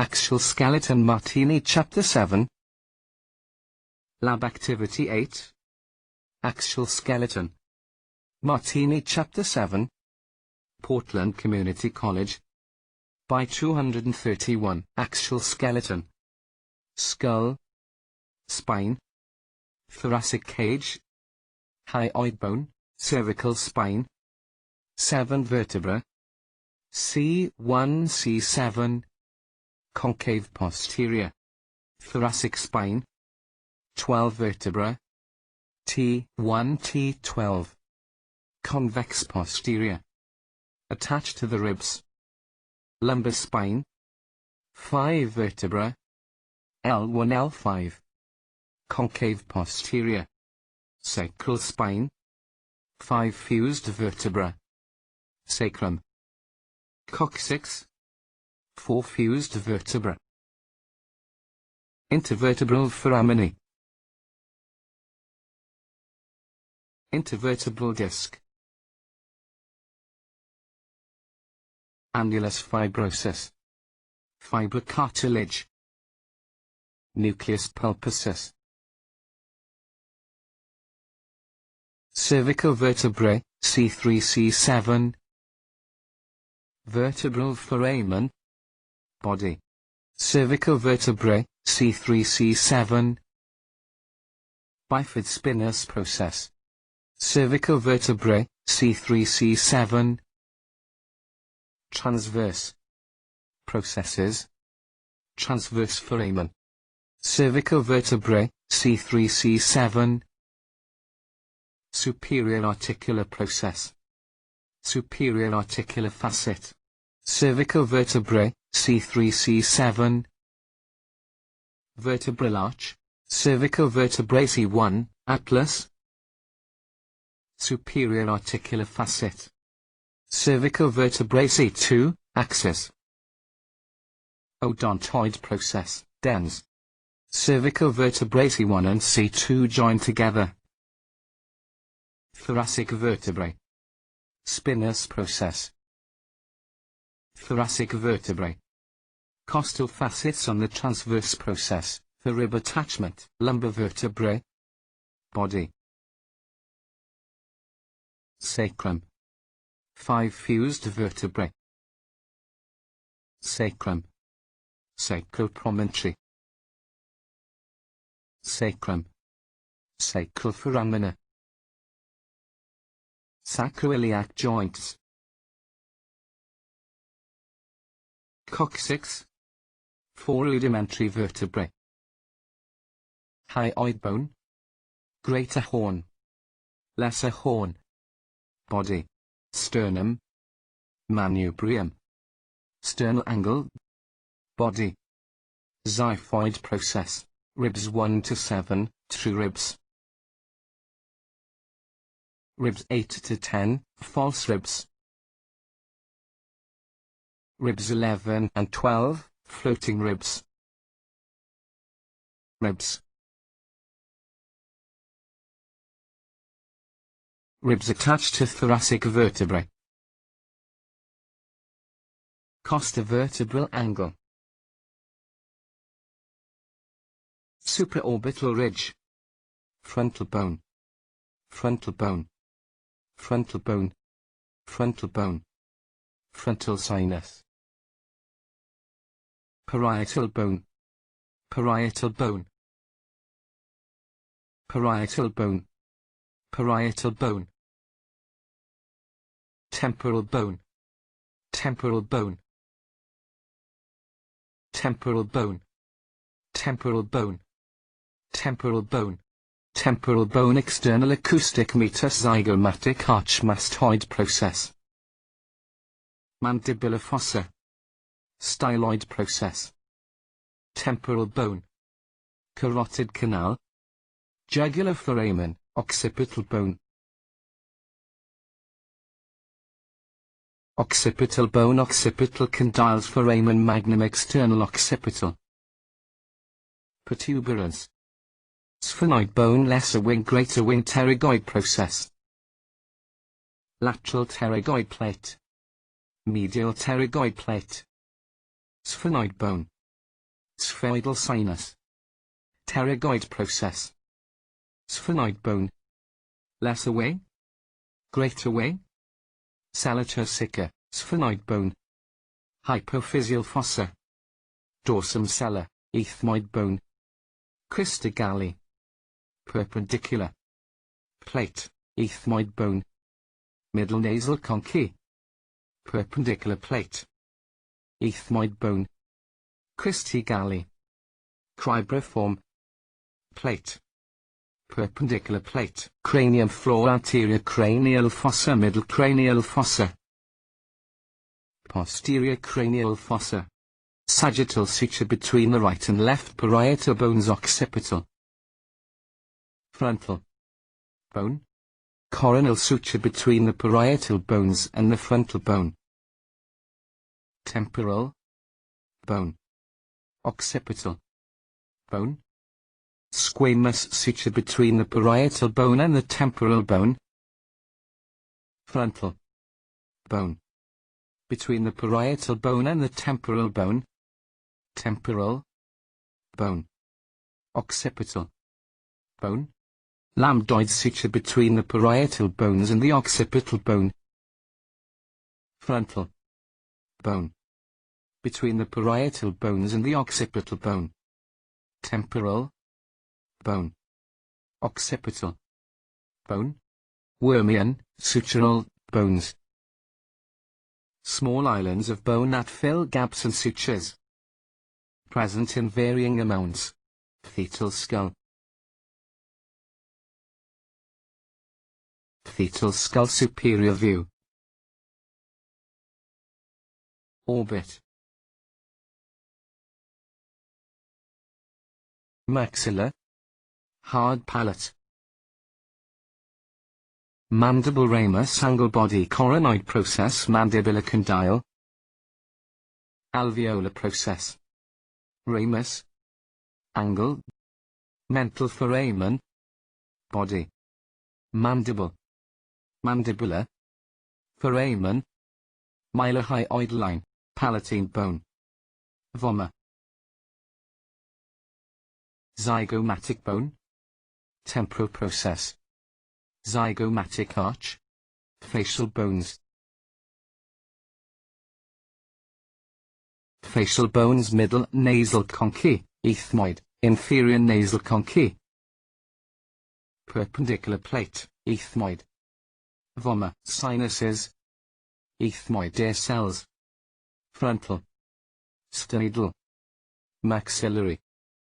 Axial Skeleton Martini Chapter 7. Lab Activity 8. Axial Skeleton. Martini Chapter 7. Portland Community College. By 231. Axial Skeleton. Skull. Spine. Thoracic cage. Hyoid bone. Cervical spine. 7 vertebrae. C1 C7. Concave posterior. Thoracic spine. 12 vertebrae. T1 T12. Convex posterior. Attached to the ribs. Lumbar spine. 5 vertebrae. L1 L5. Concave posterior. Sacral spine. 5 fused vertebrae. Sacrum. Coccyx. 4 fused vertebrae. Intervertebral Foraminae. Intervertebral Disk. Annulus Fibrosus. Fibrocartilage. Nucleus Pulposus. Cervical Vertebrae, C3 C7. Vertebral Foramen. Body. Cervical Vertebrae, C3 C7. Bifid Spinous Process. Cervical Vertebrae, C3 C7. Transverse processes. Transverse foramen. Cervical Vertebrae, C3 C7. Superior articular process. Superior articular facet. Cervical Vertebrae, C3 C7. Vertebral arch. Cervical Vertebrae C1, Atlas. Superior articular facet. Cervical Vertebrae C2, Axis. Odontoid process, dens. Cervical Vertebrae C1 and C2 join together. Thoracic Vertebrae. Spinous process. Thoracic Vertebrae. Costal facets on the transverse process, for rib attachment. Lumbar Vertebrae. Body. Sacrum. 5 fused vertebrae. Sacrum. Sacral promontory. Sacrum. Sacral foramina. Sacroiliac Joints. Coccyx. 4 rudimentary vertebrae. Hyoid bone. Greater horn. Lesser horn. Body. Sternum. Manubrium. Sternal angle. Body. Xiphoid process. Ribs 1 to 7, true ribs. Ribs 8 to 10, false ribs. Ribs 11 and 12, floating ribs. Ribs. Ribs attached to thoracic vertebrae. Costovertebral angle. Supraorbital ridge. Frontal bone. Frontal bone. Frontal bone. Frontal bone. Frontal sinus. Parietal bone. Parietal bone. Parietal bone. Parietal bone. Temporal bone. Temporal bone. Temporal bone. Temporal bone. Temporal bone. Temporal bone external acoustic meter zygomatic arch mastoid process. Mandibular fossa. Styloid process. Temporal bone. Carotid canal. Jugular foramen, occipital bone. Occipital bone, occipital condyles foramen magnum external occipital. Protuberance. Sphenoid bone, lesser wing greater wing pterygoid process. Lateral pterygoid plate. Medial pterygoid plate. Sphenoid bone. Spheroidal sinus. Pterygoid process. Sphenoid bone. Lesser way. Greater way. Salata sicca, sphenoid bone. Hypophyseal fossa. Dorsum sella, ethmoid bone. Crista galli. Perpendicular. Plate, ethmoid bone. Middle nasal conchae. Perpendicular plate. Ethmoid bone. Cristae galli. Cribriform. Plate. Perpendicular plate. Cranium floor, anterior cranial fossa, middle cranial fossa. Posterior cranial fossa. Sagittal suture between the right and left parietal bones, occipital. Frontal bone. Coronal suture between the parietal bones and the frontal bone. Temporal bone. Occipital bone. Squamous suture between the parietal bone and the temporal bone. Frontal bone. Between the parietal bone and the temporal bone. Temporal bone. Occipital bone. Lambdoid suture between the parietal bones and the occipital bone. Frontal bone. Between the parietal bones and the occipital bone. Temporal bone. Occipital bone. Wormian, sutural bones. Small islands of bone that fill gaps and sutures. Present in varying amounts. Fetal skull. Fetal skull superior view. Orbit. Maxilla. Hard palate. Mandible, ramus, angle body, coronoid process, mandibular condyle. Alveolar process. Ramus. Angle. Mental foramen. Body. Mandible. Mandibular. Foramen. Mylohyoid line, palatine bone. Voma. Zygomatic bone. Temporal process. Zygomatic arch. Facial bones. Facial bones, middle nasal conchae, ethmoid, inferior nasal conchae. Perpendicular plate, ethmoid. Voma, sinuses. Ethmoid ear cells. Frontal. Sternidal. Maxillary.